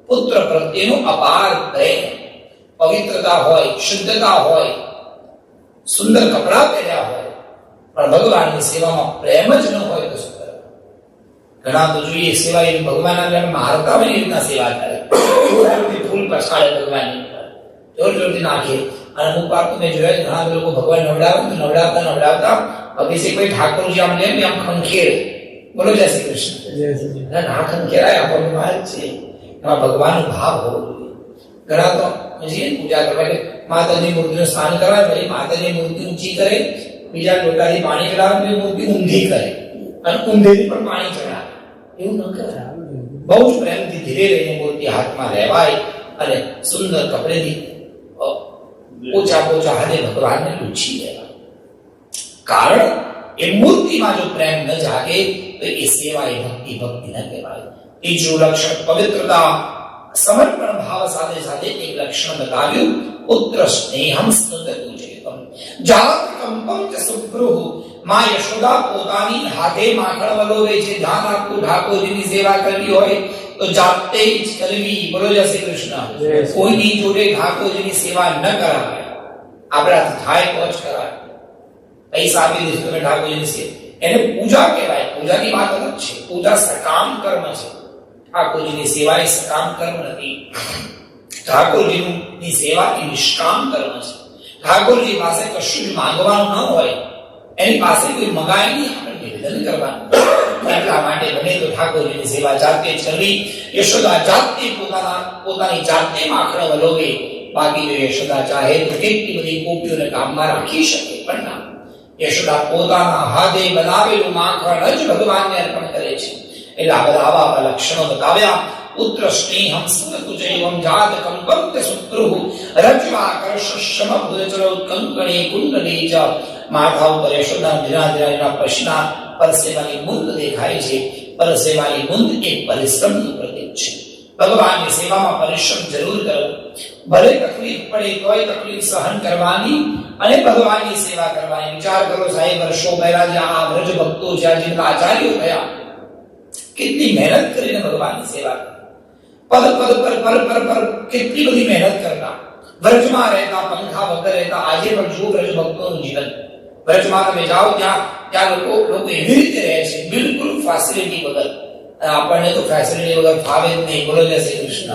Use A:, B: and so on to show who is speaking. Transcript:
A: પુત્ર પ્રત્યેનો અપાર પ્રેમ, પવિત્રતા હોય, શુદ્ધતા હોય, સુંદર કપડા પહેર્યા હોય, પણ ભગવાનની સેવામાં પ્રેમ જ ન હોય તો શું કરે? ઘણા તો જોઈએ સેવા એ ભગવાનના નામે મારતા હોય એ રીતના સેવા કરે, ફૂલ પછાડે ભગવાનની જોર જોરથી નાખે. અને અમુક વાર તો મેં જોયા ઘણા લોકો ભગવાન નવડાવતા અભિષેક ભાઈ ઠાકોરજી આમ લે આમ ખંખેરે, બોલો જય શ્રી કૃષ્ણ, ના ખંખેરાય આ ભગવાન છે, એમાં ભગવાનનો ભાવ હોવો જોઈએ. ઘણા તો પૂજા કરવા કે માતાજી મૂર્તિનું સ્નાન કરાવે, પછી માતાજી મૂર્તિ ઊંચી કરે, બીજા લોટાથી પાણી ચડાવે, મૂર્તિ ઊંધી કરે અને ઊંધેથી પણ પાણી ચડાવે. એવું ન કરે. બહુ જ પ્રેમથી ધીરે રહીને મૂર્તિ હાથમાં લેવાય અને સુંદર કપડેથી ઓછા હાથે ભગવાનને લૂછી લેવાય. કારણ એ મૂર્તિમાં જો પ્રેમ ન જાગે તો એ સેવા એ ભક્તિ ન કહેવાય. ત્રીજું લક્ષણ પવિત્રતા, સમર્પણ ભાવ સાથે સાથે એક લક્ષણ બતાવ્યું, પુત્ર સ્નેહમ સ્તુતતુજેતમ જાતકંપમ ચ સુપ્રુહ. માં યશોદા પોતાની હાથે માખણ વલોવે છે. ધ્યાન આપવું, ઠાકોરજીની સેવા કરવી હોય તો જાતે જ કરવી. બોલો જય શ્રી કૃષ્ણ. કોઈની જોડે ઠાકોરજીની સેવા ન કરાવે, આપણાથી થાય તો જ કરાય. પૈસા આપી દઈશું તમે ઠાકોરજીની સેવા, એને પૂજા કહેવાય. પૂજાની વાત અલગ છે. પૂજા સકામ કર્મ છે, ઠાકોરજીની સેવા એ સકામ કર્મ નથી. ઠાકોરજીની સેવા એ નિષ્કામ કર્મ છે. ઠાકોરજી પાસે કશું જ માંગવાનું ન હોય, એની પાસે કોઈ મગાય નહીં, આપણે નિવેદન કરવાનું. એટલા માટે બને તો ઠાકોરજીની સેવા જાતે જ કરવી. યશોદા જાતે પોતાની જાતે માખણ વલોવે. બાકી જો યશોદા ચાહે તો કેટલી બધી ગોપીઓને કામમાં રાખી શકે, પણ ના, યશોદા પોતાના હાથે બનાવેલું માખણ જ ભગવાનને અર્પણ કરે છે. એટલે આ બધા આવા લક્ષણો બતાવ્યા. પુત્ર સ્નેહમ સ્તુતતુજૈવમ જાતકંપમ ચ સુપ્રુહ રજ્વા કર્ષશ્રમ ભુજચરો કંકણે કુંડલે ચ. માથા ઉપર યશોદા ધીરા પશના પરસેવાની બુંદ દેખાય છે. પરસેવાની બુંદ એ પરિશ્રમનું પ્રતીક છે. ભગવાનની સેવામાં પરિશ્રમ જરૂર કરવો. ભલે તકલીફ પડે તોય તકલીફ સહન કરવાની અને ભગવાનની સેવા કરવાની. વિચાર કરો સાહેબ, વર્ષો પહેલા જે આ વ્રજ ભક્તો જ્યાં જેટલા આચાર્યો થયા, કેટલી મહેનત કરીને ભગવાનની સેવા કરી. પદ પર કેટલી બધી મહેનત કરતા, વ્રજમાં રહેતા, પંખા વગર રહેતા. આજે પણ જુઓ વ્રજ ભક્તોનું જીવન. વ્રજમાં તમે જાઓ ત્યાં લોકો એવી રીતે રહે છે, બિલકુલ ફેસિલિટી વગર. આપણને તો ફેસિલિટી વગર ફાવે જ નહીં. બોલો જય શ્રી કૃષ્ણ.